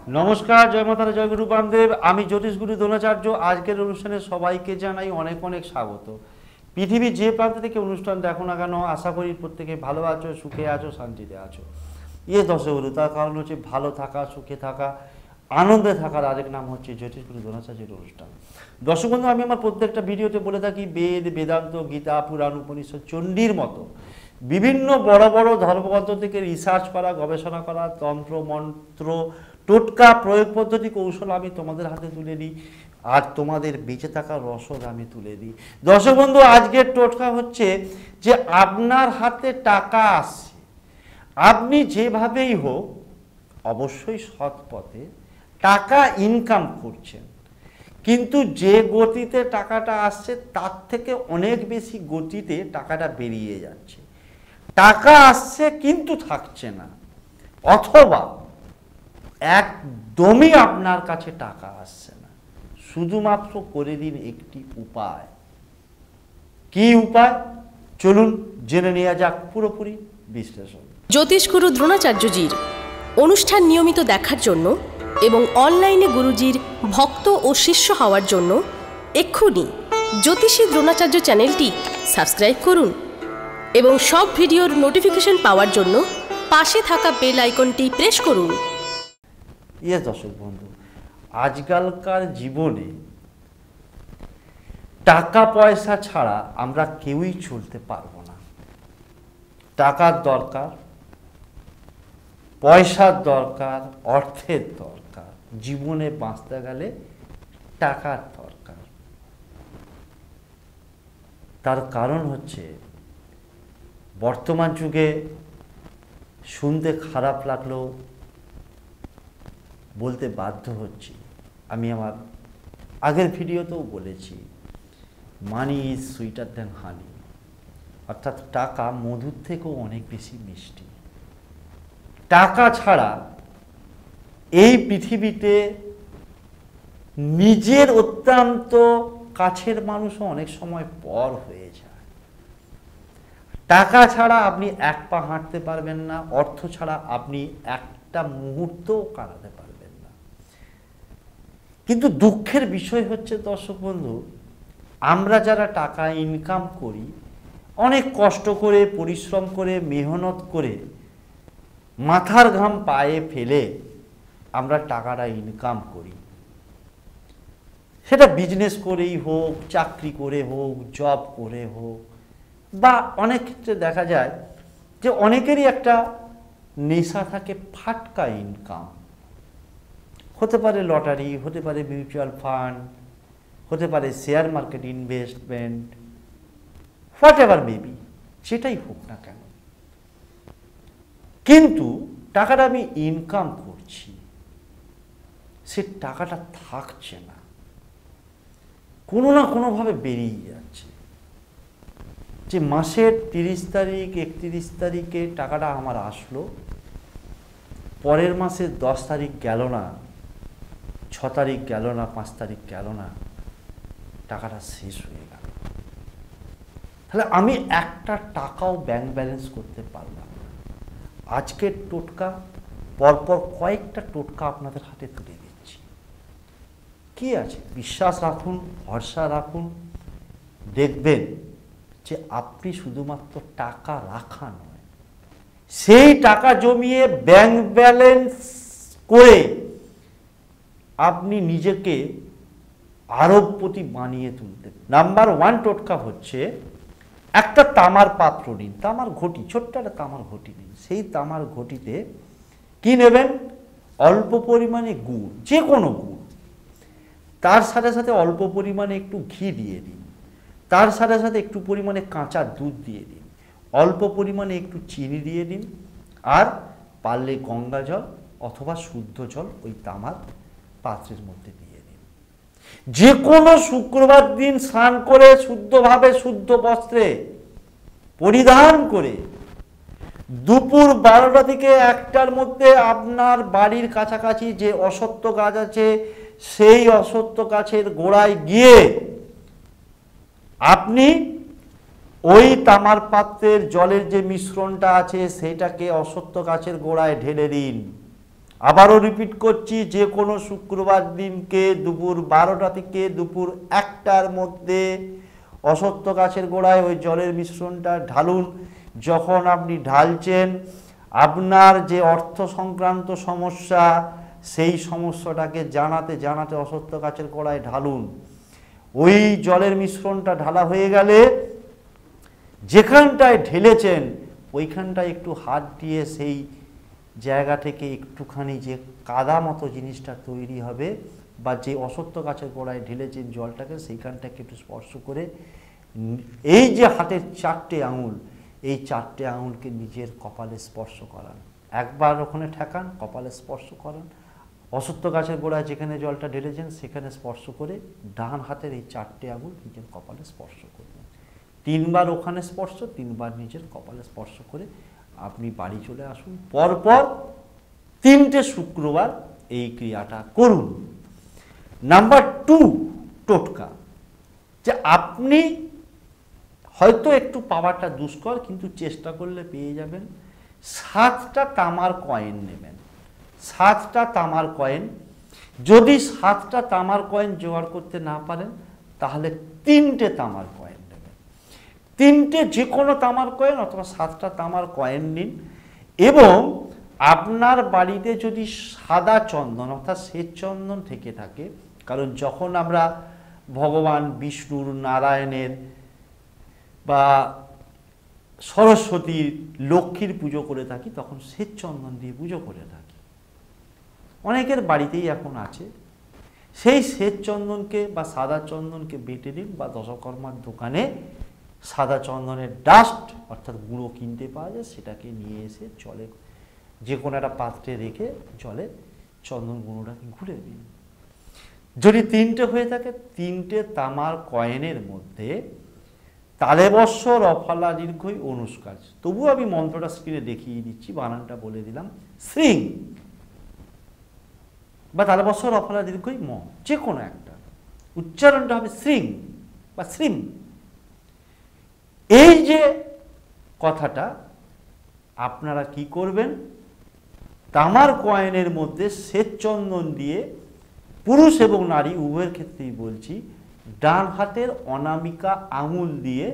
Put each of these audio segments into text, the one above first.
নমস্কার, জয় মাতারা, জয় গুরু বামদেব। আমি জ্যোতিষ গুরু দ্রোণাচার্য। আজকের অনুষ্ঠানে সবাইকে জানাই অনেক অনেক স্বাগত। পৃথিবীর যে প্রান্ত থেকে অনুষ্ঠান দেখো না কেন, আশা করি প্রত্যেকে ভালো আছো, সুখে আছো, শান্তিতে আছো। দর্শক গুরু, তার কারণ হচ্ছে ভালো থাকা, সুখে থাকা, আনন্দে থাকার আরেক নাম হচ্ছে জ্যোতিষ গুরু দ্রোণাচার্যের অনুষ্ঠান। দর্শক বন্ধু, আমি আমার প্রত্যেকটা ভিডিওতে বলে থাকি, বেদ, বেদান্ত, গীতা, পুরাণ, উপনিষদ, চণ্ডীর মতো বিভিন্ন বড় বড় ধর্মগ্রন্থ থেকে রিসার্চ করা, গবেষণা করা, তন্ত্র মন্ত্র, টোটকা, প্রয়োগ পদ্ধতি, কৌশল আমি তোমাদের হাতে তুলে দিই, আর তোমাদের বেঁচে থাকার রসদ আমি তুলে দিই। দর্শক বন্ধু, আজকের টোটকা হচ্ছে যে আপনার হাতে টাকা আসছে, আপনি যেভাবেই হোক অবশ্যই সৎ পথে টাকা ইনকাম করছেন, কিন্তু যে গতিতে টাকাটা আসছে তার থেকে অনেক বেশি গতিতে টাকাটা বেরিয়ে যাচ্ছে। টাকা আসছে কিন্তু থাকছে না, অথবা একদমই আপনার কাছে টাকা আসছে না। শুধুমাত্র করে দিন একটি উপায়। কি উপায়? চলুন জেনে নেওয়া যাক পুরোপুরি বিশ্লেষণ। জ্যোতিষগুরু দ্রোণাচার্যজির অনুষ্ঠান নিয়মিত দেখার জন্য এবং অনলাইনে গুরুজির ভক্ত ও শিষ্য হওয়ার জন্য এক্ষুনি জ্যোতিষী দ্রোণাচার্য চ্যানেলটি সাবস্ক্রাইব করুন এবং সব ভিডিওর নোটিফিকেশন পাওয়ার জন্য পাশে থাকা বেল আইকনটি প্রেস করুন। দর্শক বন্ধু, আজকালকার জীবনে টাকা পয়সা ছাড়া আমরা কেউই চলতে পারবো না। টাকার দরকার, পয়সার দরকার, অর্থের দরকার। জীবনে বাঁচতে গেলে টাকার দরকার। তার কারণ হচ্ছে বর্তমান যুগে, শুনতে খারাপ লাগলেও বলতে বাধ্য হচ্ছি, আমি আমার আগের ভিডিওতেও বলেছি, মানি ইজ সুইটার দ্যান হানি, অর্থাৎ টাকা মধুর থেকেও অনেক বেশি মিষ্টি। টাকা ছাড়া এই পৃথিবীতে নিজের অত্যন্ত কাছের মানুষও অনেক সময় পর হয়ে যায়। টাকা ছাড়া আপনি এক পা হাঁটতে পারবেন না, অর্থ ছাড়া আপনি একটা মুহূর্তও কাটাতে পারবেন না। কিন্তু দুঃখের বিষয় হচ্ছে দর্শক বন্ধু, আমরা যারা টাকা ইনকাম করি, অনেক কষ্ট করে, পরিশ্রম করে, মেহনত করে, মাথার ঘাম পায়ে ফেলে আমরা টাকাটা ইনকাম করি। সেটা বিজনেস করেই হোক, চাকরি করে হোক, জব করে হোক, বা অনেক ক্ষেত্রে দেখা যায় যে অনেকেরই একটা নেশা থাকে ফাটকা ইনকাম। হতে পারে লটারি, হতে পারে মিউচুয়াল ফান্ড, হতে পারে share market investment, what ever maybe, সেটাই হোক না কেন, কিন্তু টাকাটা আমি ইনকাম করছি, সে টাকাটা থাকছে না, কোনো না কোনোভাবে বেরিয়ে যাচ্ছে। যে মাসের 30 তারিখ, 31 তারিখে টাকাটা আমার আসলো, পরের মাসের 10 তারিখ গেল না, 6 তারিখ গেল না, 5 তারিখ গেল না, টাকাটা শেষ হয়ে গেল। তাহলে আমি একটা টাকাও ব্যাংক ব্যালেন্স করতে পারলাম না। আজকের টোটকা, পরপর কয়েকটা টোটকা আপনাদের হাতে তুলে দিচ্ছি। কি আছে? বিশ্বাস রাখুন, ভরসা রাখুন, দেখবেন যে আপনি শুধুমাত্র টাকা রাখা নয়, সেই টাকা জমিয়ে ব্যাংক ব্যালেন্স করে আপনি নিজেকে আরবপতি বানিয়ে তুলতে। নাম্বার 1 টোটকা হচ্ছে, একটা তামার পাত্র নিন, তামার ঘটি, ছোট্ট একটা তামার ঘটি নিন। সেই তামার ঘটিতে কি নেবেন? অল্প পরিমাণে গুড়, যে কোনো গুড়, তার সাথে সাথে অল্প পরিমাণে একটু ঘি দিয়ে দিন, তার সাথে সাথে একটু পরিমাণে কাঁচা দুধ দিয়ে দিন, অল্প পরিমাণে একটু চিনি দিয়ে দিন, আর পারলে গঙ্গা জল অথবা শুদ্ধ জল ওই তামার পাত্রের মধ্যে দিয়ে দিন। যে কোনো শুক্রবার দিন স্নান করে শুদ্ধভাবে, শুদ্ধ বস্ত্রে পরিধান করে, দুপুর 12টা থেকে 1টার মধ্যে আপনার বাড়ির কাছাকাছি যে অশ্বত্থ গাছ আছে, সেই অশ্বত্থ গাছের গোড়ায় গিয়ে আপনি ওই তামার পাত্রের জলের যে মিশ্রণটা আছে সেটাকে অশ্বত্থ গাছের গোড়ায় ঢেলে দিন। আবারও রিপিট করছি, যে কোনো শুক্রবার দিনকে দুপুর 12টা থেকে দুপুর 1টার মধ্যে অশ্বত্থ গাছের গোড়ায় ওই জলের মিশ্রণটা ঢালুন। যখন আপনি ঢালছেন, আপনার যে অর্থ সংক্রান্ত সমস্যা, সেই সমস্যাটাকে জানাতে জানাতে অশ্বত্থ গাছের গোড়ায় ঢালুন। ওই জলের মিশ্রণটা ঢালা হয়ে গেলে যেখানটায় ঢেলেছেন ওইখানটায় একটু হাত দিয়ে সেই জায়গা থেকে একটুখানি যে কাদা মতো জিনিসটা তৈরি হবে, বা যে অশ্বত্থ গাছের গোড়ায় ঢেলেছেন জলটাকে, সেইখানটাকে একটু স্পর্শ করে এই যে হাতের 4টে আঙুল, এই 4টে আঙুলকে নিজের কপালে স্পর্শ করান। একবার ওখানে ঠেকান, কপালে স্পর্শ করান, অশ্বত্থ গাছের গোড়ায় যেখানে জলটা ঢেলেছেন সেখানে স্পর্শ করে ডান হাতের এই 4টে আঙুল নিজের কপালে স্পর্শ করবেন। 3বার ওখানে স্পর্শ, 3বার নিজের কপালে স্পর্শ করে আপনি বাড়ি চলে আসুন। পরপর 3টে শুক্রবার এই ক্রিয়াটা করুন। নাম্বার 2 টোটকা, যে আপনি হয়তো একটু পাওয়াটা দুষ্কর, কিন্তু চেষ্টা করলে পেয়ে যাবেন। 7টা তামার কয়েন নেবেন, 7টা তামার কয়েন। যদি 7টা তামার কয়েন জোগাড় করতে না পারেন তাহলে 3টে তামার কয়েন নেবেন। 3টে যে কোনো তামার কয়েন অথবা 7টা তামার কয়েন নিন, এবং আপনার বাড়িতে যদি সাদা চন্দন অর্থাৎ শ্বেত চন্দন থেকে থাকে, কারণ যখন আমরা ভগবান বিষ্ণুর, নারায়ণের বা সরস্বতীর, লক্ষ্মীর পুজো করে থাকি তখন শ্বেত চন্দন দিয়ে পুজো করে থাকি, অনেকের বাড়িতেই এখন আছে। সেই শ্বেত চন্দনকে বা সাদা চন্দনকে বেটে দিন, বা দশকর্মার দোকানে সাদা চন্দনের ডাস্ট অর্থাৎ গুঁড়ো কিনতে পাওয়া যায়, সেটাকে নিয়ে এসে জলে যে কোনো একটা পাত্রে রেখে জলে চন্দন গুঁড়োটাকে ঘুরে দিন। যদি 3টে হয়ে থাকে, 3টে তামার কয়েনের মধ্যে তালেবস্য রফলা দীর্ঘই অনুষ্কার, তবু আমি মন্ত্রটা স্ক্রিনে দেখিয়ে দিচ্ছি, বানানটা বলে দিলাম, শ্রীং বা তালেবস্য রফলা দীর্ঘই ম, যে কোনো একটা, উচ্চারণটা হবে শ্রীং বা শ্রীম। এই যে কথাটা আপনারা কি করবেন, তামার কয়েনের মধ্যে শ্বেত চন্দন দিয়ে, পুরুষ এবং নারী উভয়ের ক্ষেত্রেই বলছি, ডান হাতের অনামিকা আঙুল দিয়ে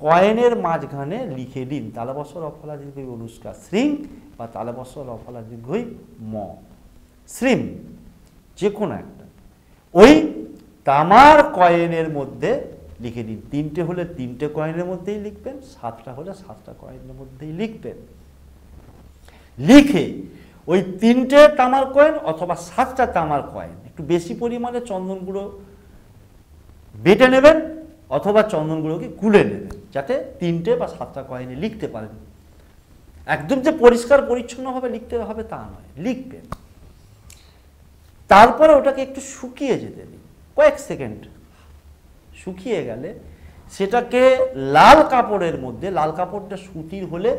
কয়েনের মাঝখানে লিখে দিন তালেবস্য রফলা দীর্ঘই অনুষ্কার শ্রীং বা তালেবস্য রফলা দীর্ঘই ম, শ্রীম, যে কোনো একটা। ওই তামার কয়েনের মধ্যে লিখে দিন। 3টে হলে 3টে কয়েনের মধ্যেই লিখবেন, 7টা হলে 7টা কয়েনের মধ্যেই লিখবেন। লিখে ওই 3টে তামার কয়েন অথবা 7টা তামার কয়েন, একটু বেশি পরিমাণে চন্দন গুঁড়ো বেটে নেবেন অথবা চন্দন গুঁড়োকে গুলে নেবেন, যাতে 3টে বা 7টা কয়েনে লিখতে পারেন। একদম যে পরিষ্কার পরিচ্ছন্নভাবে লিখতে হবে তা নয়, লিখবেন। তারপরে ওটাকে একটু শুকিয়ে যেতে দিন, কয়েক সেকেন্ড। শুকিয়ে গেলে সেটাকে লাল কাপড়ের মধ্যে, লাল কাপড়টা সুতির হলে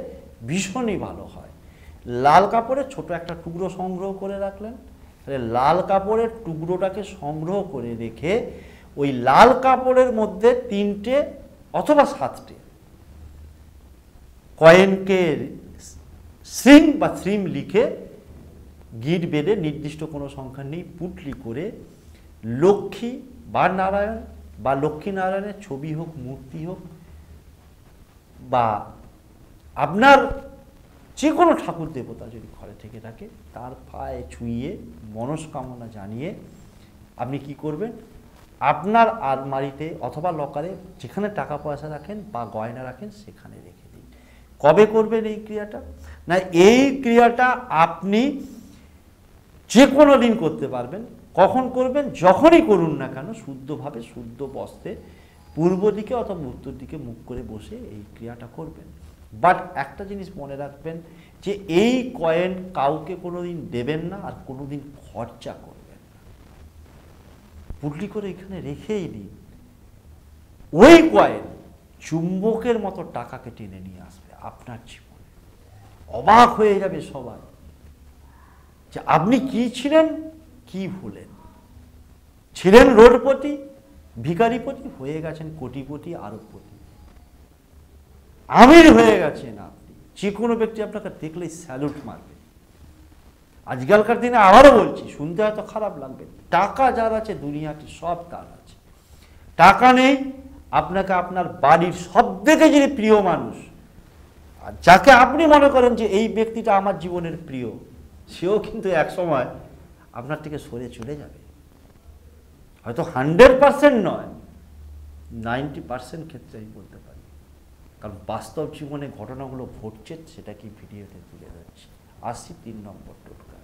ভীষণই ভালো হয়, লাল কাপড়ের ছোট একটা টুকরো সংগ্রহ করে রাখলেন। লাল কাপড়ের টুকরোটাকে সংগ্রহ করে রেখে ওই লাল কাপড়ের মধ্যে 3টে অথবা 7টে কয়েনকে শ্রীং বা শ্রীম লিখে গিট বেঁধে, নির্দিষ্ট কোনো সংখ্যা নেই, পুটলি করে লক্ষ্মী বা নারায়ণ বা লক্ষ্মী নারায়ণের ছবি হোক, মূর্তি হোক, বা আপনার যে কোনো ঠাকুর দেবতা যদি ঘরে থেকে থাকে তার পায়ে ছুঁয়ে মনস্কামনা জানিয়ে আপনি কি করবেন, আপনার আলমারিতে অথবা লকারে যেখানে টাকা পয়সা রাখেন বা গয়না রাখেন সেখানে রেখে দিন। কবে করবেন এই ক্রিয়াটা? না, এই ক্রিয়াটা আপনি যে কোনো দিন করতে পারবেন। কখন করবেন? যখনই করুন না কেন, শুদ্ধভাবে শুদ্ধ বস্ত্রে পূর্ব দিকে অথবা উত্তর দিকে মুখ করে বসে এই ক্রিয়াটা করবেন। বাট একটা জিনিস মনে রাখবেন যে এই কয়েন কাউকে কোনোদিন দেবেন না আর কোনোদিন খরচা করবেন না, পুটলি করে এখানে রেখেই দিন। ওই কয়েন চুম্বকের মতো টাকাকে টেনে নিয়ে আসবে আপনার জীবনে। অবাক হয়ে যাবে সবাই যে আপনি কি ছিলেন, কি হলেন। ছিলেন রোডপতি, ভিখারিপতি, হয়ে গেছেন কোটিপতি, আরবপতি, আমির হয়ে গেছেন আপনি। যে কোনো ব্যক্তি আপনাকে দেখলেই স্যালুট মারবে। আজকালকার দিনে আবারও বলছি, শুনতে হয়তো খারাপ লাগবে, টাকা যার আছে দুনিয়াতে সব তার আছে। টাকা নেই, আপনাকে আপনার বাড়ির সব থেকে যিনি প্রিয় মানুষ, আর যাকে আপনি মনে করেন যে এই ব্যক্তিটা আমার জীবনের প্রিয়, সেও কিন্তু এক সময় আপনার থেকে সরে চলে যাবে। হয়তো 100% নয়, 90% ক্ষেত্রে আমি বলতে পারি, কারণ বাস্তব জীবনে ঘটনাগুলো ঘটছে, সেটা কি ভিডিওতে তুলে ধরছি। আসি 3 নম্বর টোটকা।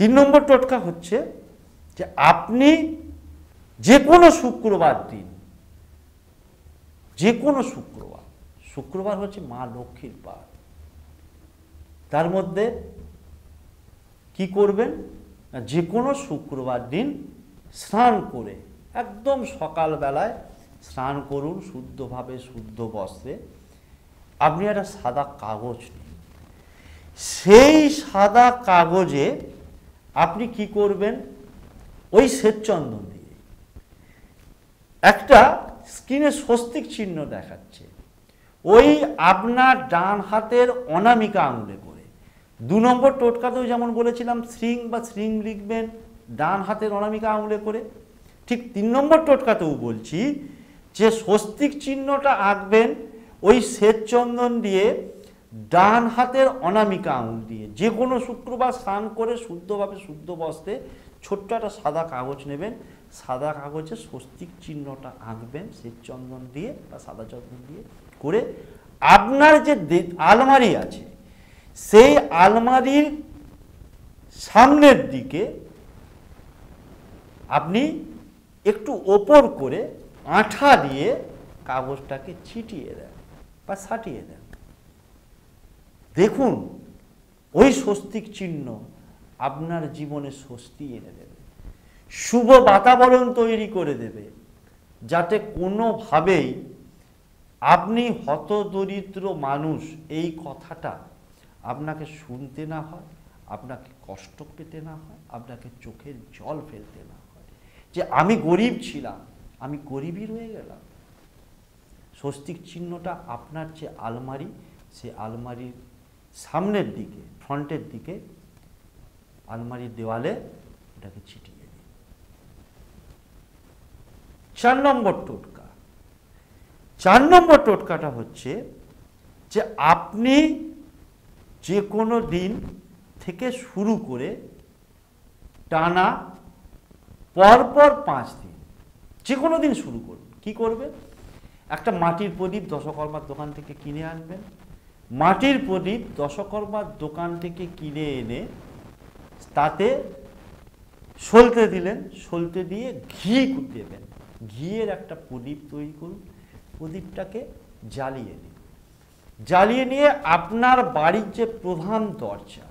3 নম্বর টোটকা হচ্ছে যে আপনি যে কোনো শুক্রবার দিন, যে কোনো শুক্রবার হচ্ছে মা লক্ষ্মীর বার, তার মধ্যে কি করবেন, যে কোনো শুক্রবার দিন স্নান করে, একদম সকালবেলায় স্নান করুন শুদ্ধভাবে, শুদ্ধ বস্ত্রে। আপনি একটা সাদা কাগজ নিন, সেই সাদা কাগজে আপনি কি করবেন, ওই শ্বেতচন্দন দিয়ে একটা স্ক্রিনে স্বস্তিক চিহ্ন দেখাচ্ছে, ওই আপনার ডান হাতের অনামিকা আঙুলে করে। 2 নম্বর টোটকাতেও যেমন বলেছিলাম শ্রিং বা শ্রিং লিখবেন ডান হাতের অনামিকা আঙুলে করে, ঠিক 3 নম্বর টোটকাতেও বলছি যে স্বস্তিক চিহ্নটা আঁকবেন ওই শ্বেতচন্দন দিয়ে ডান হাতের অনামিকা আঙুল দিয়ে। যে কোনো শুক্রবার স্নান করে শুদ্ধভাবে, শুদ্ধ বস্ত্রে ছোট্ট একটা সাদা কাগজ নেবেন, সাদা কাগজে স্বস্তিক চিহ্নটা আঁকবেন শ্বেতচন্দন দিয়ে বা সাদা চন্দন দিয়ে করে। আপনার যে আলমারি আছে, সেই আলমারির সামনের দিকে আপনি একটু ওপর করে আঠা দিয়ে কাগজটাকে ছিটিয়ে দেন বা সাটিয়ে দেন। দেখুন ওই স্বস্তিক চিহ্ন আপনার জীবনে স্বস্তি এনে দেবে, শুভ বাতাবরণ তৈরি করে দেবে, যাতে কোনোভাবেই আপনি হতদরিদ্র মানুষ এই কথাটা আপনাকে শুনতে না হয়, আপনাকে কষ্ট পেতে না হয়, আপনাকে চোখের জল ফেলতে না হয় যে আমি গরিব ছিলাম, আমি গরিবই রয়ে গেলাম। স্বস্তিক চিহ্নটা আপনার যে আলমারি, সে আলমারির সামনের দিকে, ফ্রন্টের দিকে আলমারির দেওয়ালে এটাকে ছিটিয়ে দিন। 4 নম্বর টোটকা। 4 নম্বর টোটকাটা হচ্ছে যে আপনি যে কোনো দিন থেকে শুরু করে টানা পরপর 5 দিন যে কোনো দিন শুরু করুন। কি করবেন, একটা মাটির প্রদীপ দশকর্মার দোকান থেকে কিনে আনবেন। মাটির প্রদীপ দশকর্মার দোকান থেকে কিনে এনে তাতে সলতে দিলেন, সলতে দিয়ে ঘি দেবেন, ঘিয়ের একটা প্রদীপ তৈরি করুন, প্রদীপটাকে জ্বালিয়ে দিন। জ্বালিয়ে নিয়ে আপনার বাড়ির যে প্রধান দরজা,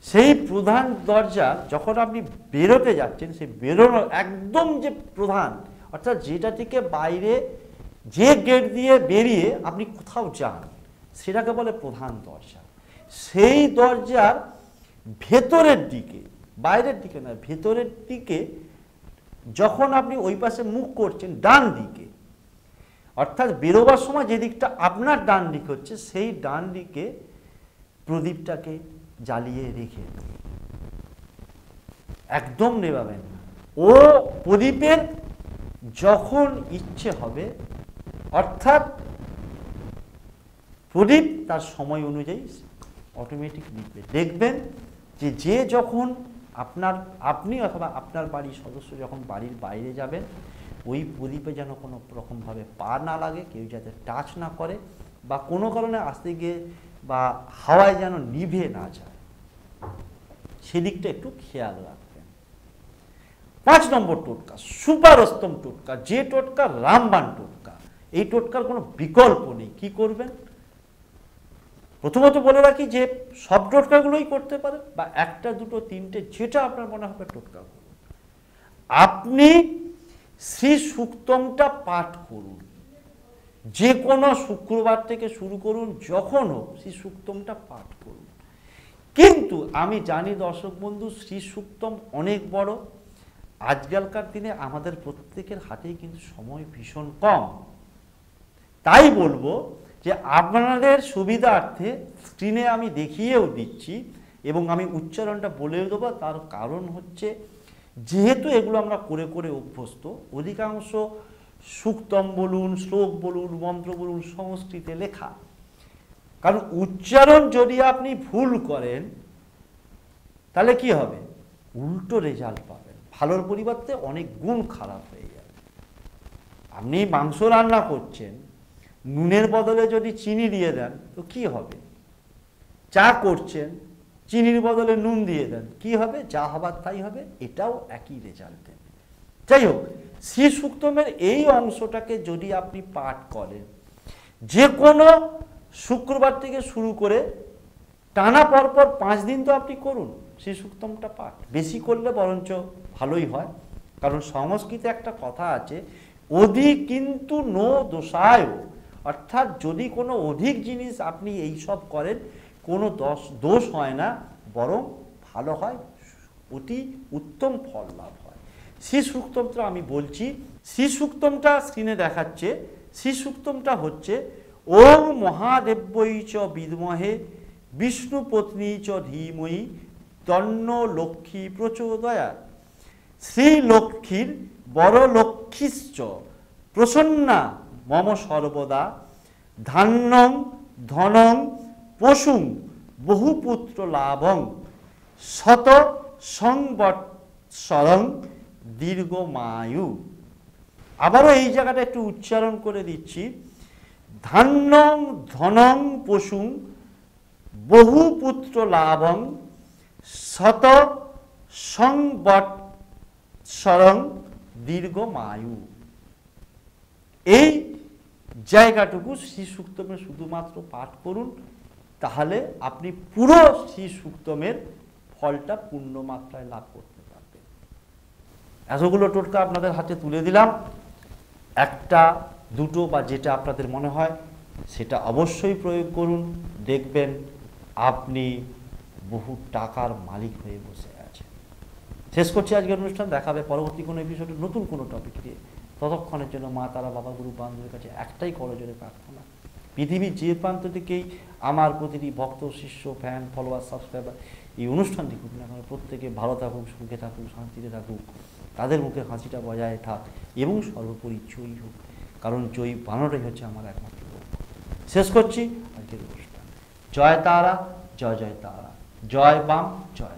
সেই প্রধান দরজা যখন আপনি বেরোতে যাচ্ছেন, সেই বেরোনো একদম যে প্রধান, অর্থাৎ যেটা থেকে বাইরে যে গেট দিয়ে বেরিয়ে আপনি কোথাও যান, সেটাকে বলে প্রধান দরজা। সেই দরজার ভেতরের দিকে, বাইরের দিকে না, ভেতরের দিকে যখন আপনি ওই পাশে মুখ করছেন ডান দিকে, অর্থাৎ বেরোবার সময় যে দিকটা আপনার ডান দিক হচ্ছে, সেই ডান দিকে প্রদীপটাকে জ্বালিয়ে রেখে একদম নেভাবেন না। ও প্রদীপের যখন ইচ্ছে হবে, অর্থাৎ প্রদীপ তার সময় অনুযায়ী অটোমেটিক নিভবে। দেখবেন যে যখন আপনি অথবা আপনার বাড়ির সদস্য যখন বাড়ির বাইরে যাবেন, ওই প্রদীপে যেন কোনো রকমভাবে পা না লাগে, কেউ যাতে টাচ না করে, বা কোনো কারণে আসতে গিয়ে বা হাওয়ায় যেন নিভে না যায়, সেদিকটা একটু খেয়াল রাখবেন। 5 নম্বর টোটকা, সুপার অষ্টম টোটকা, যে টোটকা রামবাণ টোটকা। এই টোটকার কোনো বিকল্প নেই। কি করবেন, প্রথমত বলে রাখি যে সব টোটকাগুলোই করতে পারেন, বা 1টা 2টো 3টে যেটা আপনার মনে হবে টোটকা করুন। আপনি শ্রী সুক্তমটা পাঠ করুন, যে কোনো শুক্রবার থেকে শুরু করুন, যখন হোক শ্রী সুক্তমটা পাঠ করুন। কিন্তু আমি জানি দর্শক বন্ধু, শ্রী সুক্তম অনেক বড়, আজকালকার দিনে আমাদের প্রত্যেকের হাতেই কিন্তু সময় ভীষণ কম। তাই বলবো যে আপনাদের সুবিধার্থে স্ক্রিনে আমি দেখিয়েও দিচ্ছি এবং আমি উচ্চারণটা বলেও দেবো। তার কারণ হচ্ছে যেহেতু এগুলো আমরা করে করে অভ্যস্ত, অধিকাংশ সূক্তম বলুন, শ্লোক বলুন, মন্ত্র বলুন সংস্কৃতে লেখা, কারণ উচ্চারণ যদি আপনি ভুল করেন তাহলে কি হবে, উল্টো রেজাল্ট পাবেন, ভালোর পরিবর্তে অনেক গুণ খারাপ হয়ে যাবে। আপনি মাংস রান্না করছেন, নুনের বদলে যদি চিনি দিয়ে দেন তো কি হবে? চা করছেন, চিনির বদলে নুন দিয়ে দেন, কি হবে? যা হবার তাই হবে, এটাও একই রেজাল্ট দেবে। যাই হোক, শ্রী সূক্তমের এই অংশটাকে যদি আপনি পাঠ করেন, যে কোনো শুক্রবার থেকে শুরু করে টানা পরপর 5 দিন তো আপনি করুন শ্রী সূক্তমটা পাঠ, বেশি করলে বরঞ্চ ভালোই হয়। কারণ সংস্কৃতে একটা কথা আছে, অধিক কিন্তু নো দোষায়, অর্থাৎ যদি কোনো অধিক জিনিস আপনি এই সব করেন কোনো দোষ হয় না, বরং ভালো হয়, অতি উত্তম ফল লাভ হয়। শ্রী সূক্তমটা আমি বলছি, শ্রী সূক্তমটা স্ক্রিনে দেখাচ্ছে। শ্রী সূক্তমটা হচ্ছে ওম মহাদেব্যই চ বিদ্মহে বিষ্ণু পত্নী চ ধীমহি তন্ন লক্ষ্মী প্রচোদয়াৎ। শ্রী লক্ষ্মীর বড় লক্ষ্মীশ্চ প্রসন্না মম সর্বদা ধান্যং ধনং পশুং বহুপুত্র লাভং শত সংবৎসরং দীর্ঘমায়ু। আবারও এই জায়গাটা একটু উচ্চারণ করে দিচ্ছি, ধান্যং ধনং পশুং বহুপুত্র লাভং শত সংবৎসরং দীর্ঘমায়ু। এই জায়গাটুকু শ্রী সূক্তমের শুধুমাত্র পাঠ করুন, তাহলে আপনি পুরো শ্রী সূক্তমের ফলটা পূর্ণ মাত্রায় লাভ করতে পারবেন। এতগুলো টোটকা আপনাদের হাতে তুলে দিলাম, একটা দুটো বা যেটা আপনাদের মনে হয় সেটা অবশ্যই প্রয়োগ করুন, দেখবেন আপনি বহু টাকার মালিক হয়ে বসে আছেন। শেষ করছি আজকের অনুষ্ঠান, দেখাবে পরবর্তী কোনো এপিসোডে নতুন কোনো টপিক নিয়ে। ততক্ষণের জন্য মা তারা, বাবা, গুরু, বান্ধবের কাছে একটাই করজোরে প্রার্থনা, পৃথিবীর যে প্রান্ত থেকেই আমার প্রতিটি ভক্ত, শিষ্য, ফ্যান, ফলোয়ার, সাবস্ক্রাইবার এই অনুষ্ঠান দেখুক না কেন, প্রত্যেকে ভালো থাকুক, সুখে থাকুক, শান্তিতে থাকুক, তাদের মুখে হাসিটা বজায় থাক এবং সর্বোপরি জয়ী হোক, কারণ জয়ী বানানোটাই হচ্ছে আমার একমাত্র লক্ষ্য। শেষ করছি আজকের অনুষ্ঠান। জয় তারা, জয় জয় তারা, জয় বাম, জয়।